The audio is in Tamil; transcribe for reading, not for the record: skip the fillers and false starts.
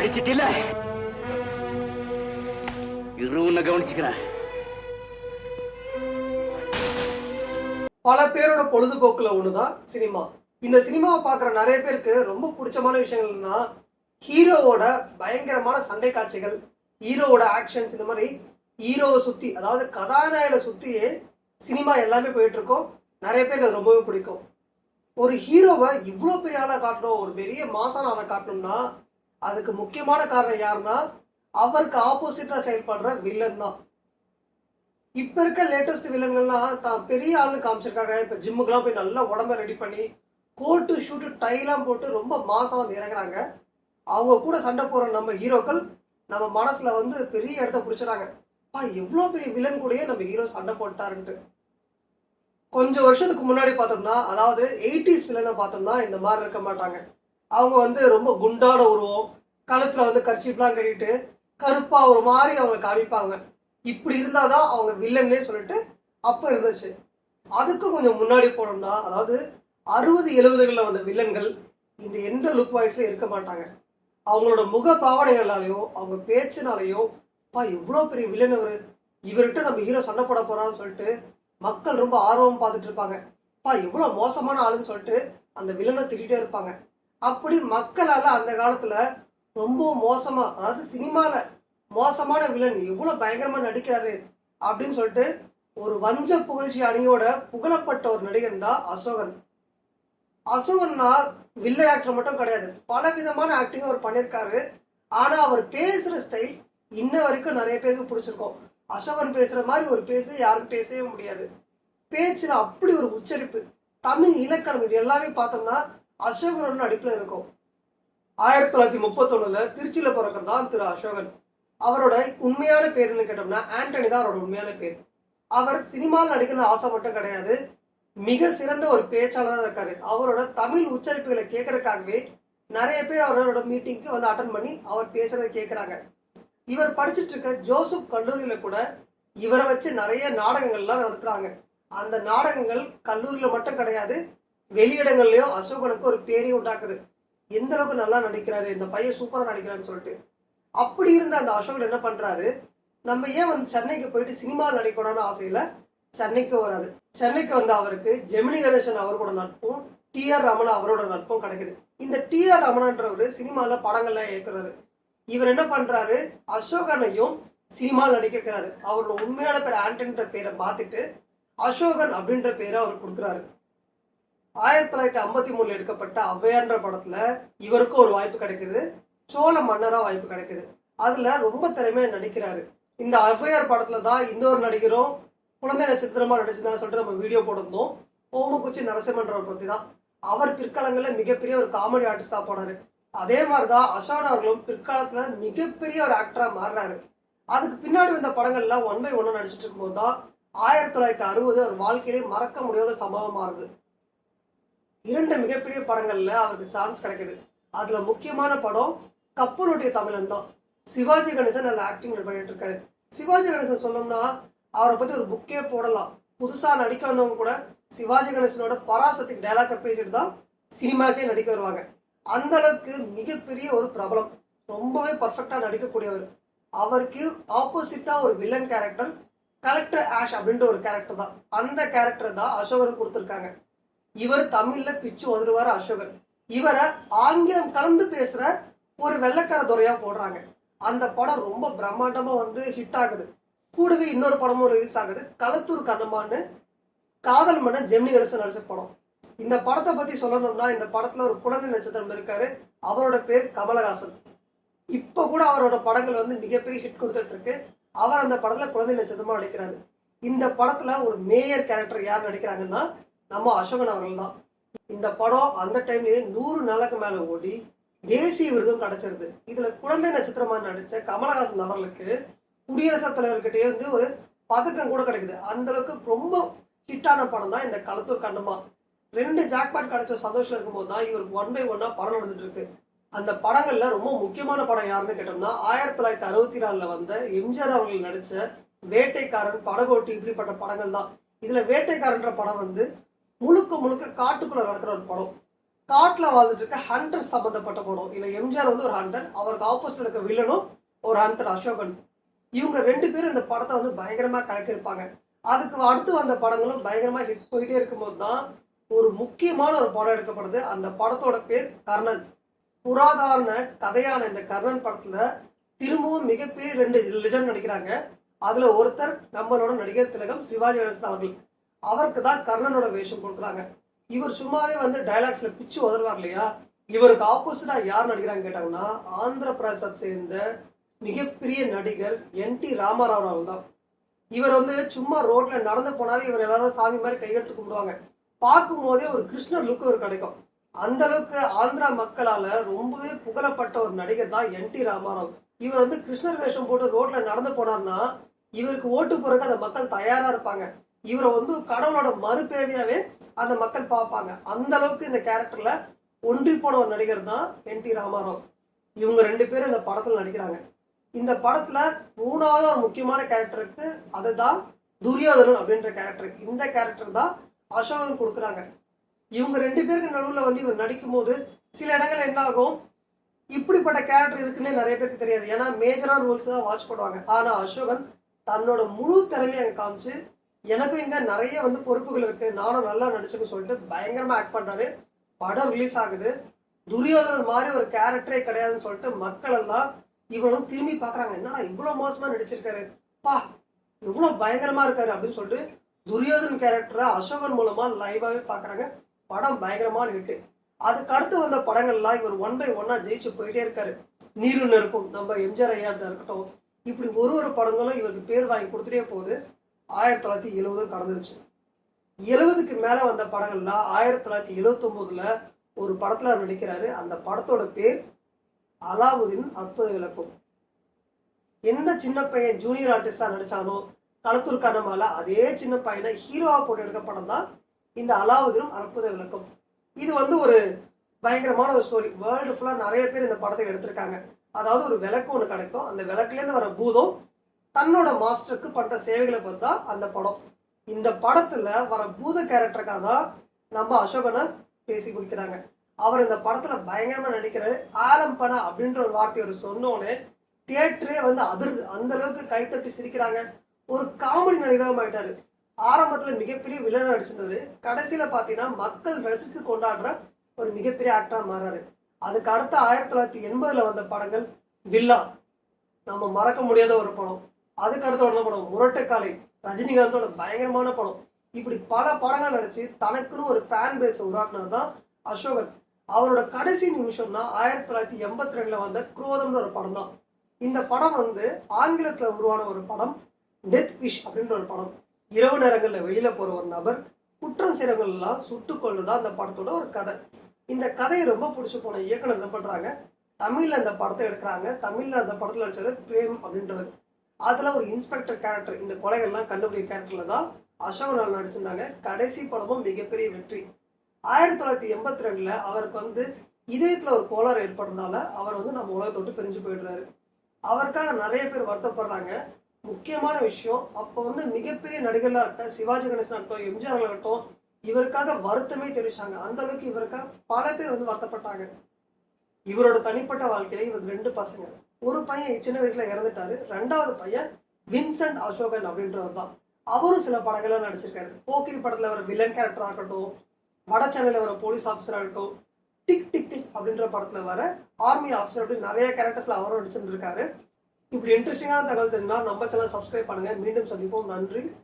அடிச்சிட்டில இருவுன்னு கவனிச்சுக்கிறேன். பல பேரோட பொழுதுபோக்குல ஒண்ணுதான் சினிமா. இந்த சினிமாவை பார்க்குற நிறைய பேருக்கு ரொம்ப பிடிச்சமான விஷயங்கள்னா ஹீரோவோட பயங்கரமான சண்டை காட்சிகள், ஹீரோவோட ஆக்ஷன்ஸ், இந்த மாதிரி ஹீரோவை சுத்தி, அதாவது கதாநாயகனை சுத்தியே சினிமா எல்லாமே போயிட்டு இருக்கோம். நிறைய பேருக்கு அது ரொம்பவே பிடிக்கும். ஒரு ஹீரோவை இவ்வளோ பெரிய ஆளா காட்டணும், ஒரு பெரிய மாசான ஆளை காட்டணும்னா அதுக்கு முக்கியமான காரணம் யாருன்னா அவருக்கு ஆப்போசிட்டா செயல்படுற வில்லன் தான். இப்ப இருக்க லேட்டஸ்ட் வில்லன்கள்லாம் தான் பெரிய ஆளுன்னு காமிச்சிருக்காங்க. இப்ப ஜிம்முக்கெல்லாம் போய் நல்லா உடம்ப ரெடி பண்ணி கோட்டு ஷூட்டு டைலாம் போட்டு ரொம்ப மாசம் வந்து இறங்குறாங்க. அவங்க கூட சண்டை போற நம்ம ஹீரோக்கள் நம்ம மனசுல வந்து பெரிய இடத்த பிடிச்சிடறாங்க. எவ்வளோ பெரிய வில்லன் கூடயே நம்ம ஹீரோ சண்டை போட்டாருன்ட்டு. கொஞ்சம் வருஷத்துக்கு முன்னாடி பார்த்தோம்னா, அதாவது 80s வில்லனை பார்த்தோம்னா இந்த மாதிரி இருக்க மாட்டாங்க. அவங்க வந்து ரொம்ப குண்டான உருவம், கழுத்துல வந்து கர்ச்சீப்லாம் கட்டிட்டு கருப்பா ஒரு மாதிரி அவங்க காமிப்பாங்க. இப்படி இருந்தாதான் அவங்க வில்லன்னே சொல்லிட்டு அப்ப இருந்துச்சு. அதுக்கு கொஞ்சம் முன்னாடி போனோம்னா, அதாவது 60-70களில் வந்த வில்லன்கள் இந்த எந்த லுக் வாய்ஸ்ல இருக்க மாட்டாங்க. அவங்களோட முக பாவனைகளாலேயோ அவங்க பேச்சுனாலேயோ இவ்வளோ பெரிய வில்லன் இவர்கிட்ட நம்ம ஹீரோ சண்டை போட போறான்னு சொல்லிட்டு மக்கள் ரொம்ப ஆர்வம் பார்த்துட்டு இருப்பாங்க. எவ்வளோ மோசமான ஆளுன்னு சொல்லிட்டு அந்த வில்லனை திட்டிகிட்டே இருப்பாங்க. அப்படி மக்களால் அந்த காலத்துல ரொம்ப மோசமா, அதாவது சினிமால மோசமான வில்லன் எவ்வளோ பயங்கரமா நடிக்கிறாரு அப்படின்னு சொல்லிட்டு ஒரு வஞ்ச புகழ்ச்சி அணியோட புகழப்பட்ட ஒரு நடிகன் தான் அசோகன். அசோகன்னா வில்லன் ஆக்டர் மட்டும் கிடையாது, பல விதமான ஆக்டிங் அவர் பண்ணியிருக்காரு. ஆனா அவர் பேசுற ஸ்டைல் இன்ன வரைக்கும் நிறைய பேருக்கு பிடிச்சிருக்கோம். அசோகன் பேசுற மாதிரி ஒரு பேச யாரும் பேசவே முடியாது. பேச்சுல அப்படி ஒரு உச்சரிப்பு, தமிழ் இலக்கணம், இது எல்லாமே பார்த்தோம்னா அசோகனோட நடிப்புல இருக்கும். 1931 திருச்சியில பிறக்கிறது தான் திரு அசோகன். அவரோட உண்மையான பேருன்னு கேட்டோம்னா ஆண்டனி தான் அவரோட உண்மையான பேர். அவர் சினிமாவில் நடிக்கிற ஆசை மட்டும் கிடையாது, மிக சிறந்த ஒரு பேச்சாளராக இருக்காரு. அவரோட தமிழ் உச்சரிப்புகளை கேட்கறதுக்காகவே நிறைய பேர் அவரோட மீட்டிங்க்கு வந்து அட்டன் பண்ணி அவர் பேசுறதை கேட்கறாங்க. இவர் படிச்சுட்டு இருக்க ஜோசப் கல்லூரியில கூட இவரை வச்சு நிறைய நாடகங்கள்லாம் நடத்துறாங்க. அந்த நாடகங்கள் கல்லூரியில மட்டும் கிடையாது, வெளியிடங்கள்லயும் அசோகனுக்கு ஒரு பேரையும் உண்டாக்குது. எந்த அளவுக்கு நல்லா நடிக்கிறாரு இந்த பையன், சூப்பரா நடிக்கிறான்னு சொல்லிட்டு. அப்படி இருந்த அந்த அசோகன் என்ன பண்றாரு, நம்ம ஏன் வந்து சென்னைக்கு போயிட்டு சினிமாவில் நடிக்கணும்னு ஆசையில சென்னைக்கு வராது. சென்னைக்கு வந்து அவருக்கு ஜெமினி கணேசன் அவரோட நட்பும் டி.ஆர். ரமணா அவரோட நட்பும் கிடைக்குது. இந்த டி.ஆர். ரமணான்றவரு சினிமால படங்கள்லாம் இயக்குறாரு. இவர் என்ன பண்றாரு, அசோகனையும் சினிமாவில் நடிக்க வைக்கிறாரு. அவரோட உண்மையான பேர் ஆண்டன்ற பேரை பார்த்துட்டு அசோகன் அப்படின்ற பேரை அவர் கொடுக்குறாரு. 1953 எடுக்கப்பட்ட ஔவையார்ன்ற படத்துல இவருக்கும் ஒரு வாய்ப்பு கிடைக்குது, சோழ மன்னரா வாய்ப்பு கிடைக்குது. அதுல ரொம்ப திறமையா நடிக்கிறாரு. இந்த ஔவையார் படத்துல தான் இன்னொரு நடிகரும் குழந்தை நட்சத்திரமா நடிச்சுதான் சொல்லிட்டு நம்ம வீடியோ போட்டிருந்தோம். ஓமகுச்சி நரசிம்மன்றவர் பத்தி தான். அவர் பிற்காலங்கள்ல மிகப்பெரிய ஒரு காமெடி ஆர்டிஸ்டா போனாரு. அதே மாதிரிதான் அசோகன் அவர்களும் பிற்காலத்துல மிகப்பெரிய ஒரு ஆக்டரா மாறுறாரு. அதுக்கு பின்னாடி வந்த படங்கள்லாம் 1 by 1 நடிச்சிட்டு இருக்கும்போது தான் 1960 அவர் வாழ்க்கையிலே மறக்க முடியாத சம்பவம் மாறுது. 2 மிகப்பெரிய படங்கள்ல அவருக்கு சான்ஸ் கிடைக்குது. அதுல முக்கியமான படம் கப்பலோட்டிய தமிழன் தான். சிவாஜி கணேசன் அதில் ஆக்டிங் பண்ணிட்டு இருக்காரு. சிவாஜி கணேசன் சொன்னோம்னா அவரை பத்தி ஒரு புக்கே போடலாம். புதுசா நடிக்க வந்தவங்க கூட சிவாஜி கணேசனோட பராசக்தி டைலாக பேசிட்டு தான் சினிமாக்கே நடிக்க வருவாங்க. அந்த அளவுக்கு மிகப்பெரிய ஒரு பிரபலம், ரொம்பவே பர்ஃபெக்டா நடிக்கக்கூடியவர். அவருக்கு ஆப்போசிட்டா ஒரு வில்லன் கேரக்டர் கலெக்டர் ஆஷ் அப்படின்ற ஒரு கேரக்டர் தான். அந்த கேரக்டர் தான் அசோகனுக்கு கொடுத்துருக்காங்க. இவர் தமிழ்ல பிச்சு உதறுவார் அசோகன். இவரை ஆங்கிலம் கலந்து பேசுற ஒரு வெள்ளைக்கார துறையா போடுறாங்க. அந்த படம் ரொம்ப பிரம்மாண்டமா வந்து ஹிட் ஆகுது. கூடவே இன்னொரு படமும் ரிலீஸ் ஆகுது, களத்தூர் கண்ணம்மான்னு காதல் மன்ன ஜெமினி கணேசன் நடிச்ச படம். இந்த படத்தை பத்தி சொல்லணும்னா, இந்த படத்துல ஒரு குழந்தை நட்சத்திரம் இருக்காரு, அவரோட பேர் கமலஹாசன். இப்ப கூட அவரோட படங்கள் வந்து மிகப்பெரிய ஹிட் கொடுத்துட்டு இருக்கு. அவர் அந்த படத்துல குழந்தை நட்சத்திரமா நடிக்கிறாரு. இந்த படத்துல ஒரு மேயர் கேரக்டர் யார் நடிக்கிறாங்கன்னா நம்ம அசோகன் அவர்கள் தான். இந்த படம் அந்த டைம்லயே 100 நாளுக்கு மேல ஓடி தேசிய விருதும் கிடைச்சிருது. இதுல குழந்தை நட்சத்திரமா நடிச்ச கமலஹாசன் அவர்களுக்கு குடியரசுத் தலைவர்கிட்டயே வந்து ஒரு பதக்கம் கூட கிடைக்குது. அந்த அளவுக்கு ரொம்ப ஹிட்டான படம் தான் இந்த களத்தூர் கண்ணம்மா. 2 ஜாக்பாட் கிடைச்ச சந்தோஷம் இருக்கும்போது தான் இவருக்கு 1 by 1 படம் நடந்துட்டு இருக்கு. அந்த படங்கள்ல ரொம்ப முக்கியமான படம் யாருன்னு கேட்டோம்னா 1964 வந்த எம்ஜிஆர் அவர்கள் நடிச்ச வேட்டைக்காரன், படகோட்டி, இப்படிப்பட்ட படங்கள் தான். இதுல வேட்டைக்காரன்ற படம் வந்து முழுக்க முழுக்க காட்டுக்குள்ள நடக்கிற ஒரு படம். காட்டுல வாழ்ந்துட்டு இருக்க ஹண்டர் சம்பந்தப்பட்ட படம். இல்ல எம்ஜிஆர் வந்து ஒரு ஹண்டர், அவருக்கு ஆப்போசிட்ல இருக்க வில்லனும் ஒரு ஹண்டர் அசோகன். இவங்க 2 பேரும் இந்த படத்தை வந்து பயங்கரமா கலக்கியிருப்பாங்க. அதுக்கு அடுத்து வந்த படங்களும் பயங்கரமா ஹிட் போயிட்டே இருக்கும்போது தான் ஒரு முக்கியமான ஒரு படம் எடுக்கப்படுது. அந்த படத்தோட பேர் கர்ணன். புராதாரண கதையான இந்த கர்ணன் படத்துல திரும்பவும் மிகப்பெரிய 2 லெஜண்ட் நடிக்கிறாங்க. அதுல ஒருத்தர் நம்மளோட நடிகர் திலகம் சிவாஜி கணேசன் அவர்கள். அவருக்கு தான் கர்ணனோட வேஷம் கொடுக்குறாங்க. இவர் சும்மாவே வந்து டைலாக்ஸ்ல பிச்சு உதறுவார் இல்லையா? இவருக்கு ஆப்போசிட்டா யார் நடிக்கிறாங்க கேட்டாங்கன்னா, ஆந்திர பிரதேசத்தை சேர்ந்த மிகப்பெரிய நடிகர் என்.டி. ராமராவ் அவர்கள் தான். இவர் வந்து சும்மா ரோட்ல நடந்து போனாவே இவர் எல்லாரும் சாமி மாதிரி கையெடுத்து கும்பிடுவாங்க. பார்க்கும் போதே ஒரு கிருஷ்ணர் லுக் இவர் கிடைக்கும். அந்த அளவுக்கு ஆந்திரா மக்களால ரொம்பவே புகழப்பட்ட ஒரு நடிகர் தான் என்.டி. ராமராவ். இவர் வந்து கிருஷ்ணர் வேஷம் போட்டு ரோட்ல நடந்து போனார்னா இவருக்கு ஓட்டு போறதுக்கு அந்த மக்கள் தயாரா இருப்பாங்க. இவரை வந்து கடவுளோட மறுபிறவியாவே அந்த மக்கள் பார்ப்பாங்க. அந்த அளவுக்கு இந்த கேரக்டர்ல ஒன்றி போன ஒரு நடிகர் தான் என்.டி. ராமராவ். இவங்க 2 பேரும் இந்த படத்துல நடிக்கிறாங்க. இந்த படத்துல 3வது ஒரு முக்கியமான கேரக்டர் இருக்கு. அதுதான் துரியோதனன் அப்படின்ற கேரக்டர். இந்த கேரக்டர் தான் அசோகன் கொடுக்குறாங்க. இவங்க 2 பேருக்கு நடுவில் வந்து இவர் நடிக்கும் போது சில இடங்கள் என்ன ஆகும், இப்படிப்பட்ட கேரக்டர் இருக்குன்னு நிறைய பேருக்கு தெரியாது. ஏன்னா மேஜரான ரோல்ஸ் தான் வாட்ச் பண்ணுவாங்க. ஆனா அசோகன் தன்னோட முழு திறமையை அங்க காமிச்சு, எனக்கும் இங்க நிறைய வந்து பொறுப்புகள் இருக்கு, நானும் நல்லா நடிச்சுன்னு சொல்லிட்டு பயங்கரமா ஆக்ட் பண்றாரு. படம் ரிலீஸ் ஆகுது. துரியோதனன் மாதிரி ஒரு கேரக்டரே கிடையாதுன்னு சொல்லிட்டு மக்கள் எல்லாம் இவனும் திரும்பி பாக்குறாங்க. என்னடா இவ்வளவு மோசமா நடிச்சிருக்காரு, பா இவ்வளவு பயங்கரமா இருக்காரு அப்படின்னு சொல்லிட்டு துரியோதன் கேரக்டரை அசோகன் மூலமா லைவாவே பாக்குறாங்க. படம் பயங்கரமான ஹிட். அதுக்கு அடுத்து வந்த படங்கள்லாம் இவர் 1 by 1 ஜெயிச்சு போயிட்டே இருக்காரு. நீரு நெருப்பும், நம்ம எம்ஜிஆர் ஐயா இருக்கட்டும், இப்படி ஒரு படங்களும் இவருக்கு பேர் வாங்கி கொடுத்துட்டே போகுது. 1970 கடந்துருச்சு. 70க்கு மேல வந்த படங்கள்ல 1979ல ஒரு படத்துல நடிக்கிறாரு. அந்த படத்தோட பேர் அலாவுதீன் அற்புத விளக்கம். எந்த சின்ன பையன் ஜூனியர் ஆர்டிஸ்டா நடிச்சானோ களத்தூர் கண்ணமால, அதே சின்ன பையனை ஹீரோவா போட்டு எடுக்க படம் தான் இந்த அலாவுதீன் அற்புத விளக்கம். இது வந்து ஒரு பயங்கரமான ஒரு ஸ்டோரி. வேர்ல்டு ஃபுல்லா நிறைய பேர் இந்த படத்தை எடுத்திருக்காங்க. அதாவது ஒரு விளக்கு ஒன்று கிடைக்கும், அந்த விளக்குலேருந்து வர பூதம் தன்னோட மாஸ்டருக்கு பண்ற சேவைகளை பார்த்தா அந்த படம். இந்த படத்துல வர பூத கேரக்டருக்காக தான் நம்ம அசோகனை பேசி குடிக்கிறாங்க. அவர் இந்த படத்துல பயங்கரமா நடிக்கிறாரு. ஆலம்பனா அப்படின்ற ஒரு வார்த்தையை அவர் சொன்னோடனே தியேட்டரே வந்து அதிர்து. அந்த அளவுக்கு கைத்தட்டி சிரிக்கிறாங்க. ஒரு காமெடி நடிகராக ஆயிட்டாரு. ஆரம்பத்துல மிகப்பெரிய வில்லன் நடிச்சிருந்தது. கடைசியில பாத்தீங்கன்னா மக்கள் ரசித்து கொண்டாடுற ஒரு மிகப்பெரிய ஆக்டரா மாறாரு. அதுக்கு அடுத்த 1980ல வந்த படங்கள் வில்லா, நம்ம மறக்க முடியாத ஒரு படம். அதுக்கு அடுத்த ஒரு படம் முரட்டுக்காலை, ரஜினிகாந்தோட பயங்கரமான படம். இப்படி பல படங்கள் நடிச்சு தனக்குன்னு ஒரு ஃபேன் பேஸ் உருவாக்குனதுதான் அசோகன். அவரோட கடைசி நிமிஷம்னா 1982ல வந்த குரோதம்னு ஒரு படம் தான். இந்த படம் வந்து ஆங்கிலத்துல உருவான ஒரு படம், டெத் விஷ் அப்படின்ற ஒரு படம். இரவு நேரங்கள்ல வெளியில போற ஒரு நபர் குற்றம் செய்றவங்கெல்லாம் சுட்டு கொள்ளுதான் அந்த படத்தோட ஒரு கதை. இந்த கதையை ரொம்ப பிடிச்சி போன இயக்குனர் என்ன பண்றாங்க, தமிழ்ல இந்த படத்தை எடுக்கிறாங்க. தமிழ்ல அந்த படத்துல நடிச்சது பிரேம் அப்படின்றது. அதுல ஒரு இன்ஸ்பெக்டர் கேரக்டர், இந்த கொலைகள்லாம் கண்டுபிடிக்கிற கேரக்டர்ல தான் அசோகன் நடிச்சிருந்தாங்க. கடைசி படமும் மிகப்பெரிய வெற்றி. 1982ல அவருக்கு வந்து இதயத்துல ஒரு கோளாறு ஏற்படுறதுனால அவர் வந்து நம்ம உலகத்தை விட்டு பிரிஞ்சு போயிடுறாரு. அவருக்காக நிறைய பேர் வருத்தப்படுறாங்க. முக்கியமான விஷயம், அப்போ வந்து மிகப்பெரிய நடிகர்களா இருக்க சிவாஜி கணேசன் ஆகட்டும், எம்ஜிஆர் ஆகட்டும், இவருக்காக வருத்தமே தெரிவிச்சாங்க. அந்த அளவுக்கு இவருக்காக பல பேர் வந்து வருத்தப்பட்டாங்க. இவரோட தனிப்பட்ட வாழ்க்கையில இவருக்கு 2 பசங்க. ஒரு பையன் சின்ன வயசுல இறந்துட்டாரு. 2வது பையன் வின்சென்ட் அசோகன் அப்படின்றவர் தான். அவரும் சில படங்கள்லாம் நடிச்சிருக்காரு. போக்கிரி படத்துல வர வில்லன் கேரக்டர் ஆகட்டும், வட சென்னையில வர போலீஸ் ஆஃபீஸர் ஆகட்டும், டிக் டிக் டிக் அப்படின்ற படத்துல வர ஆர்மி ஆஃபீஸர் அப்படின்னு நிறைய கேரக்டர்ஸ்ல அவரும் நடிச்சிருந்திருக்காரு. இப்படி இன்ட்ரெஸ்டிங்கான தகவல் தெரிஞ்சா நம்ம சேனல் சப்ஸ்கிரைப் பண்ணுங்க. மீண்டும் சந்திப்போம். நன்றி.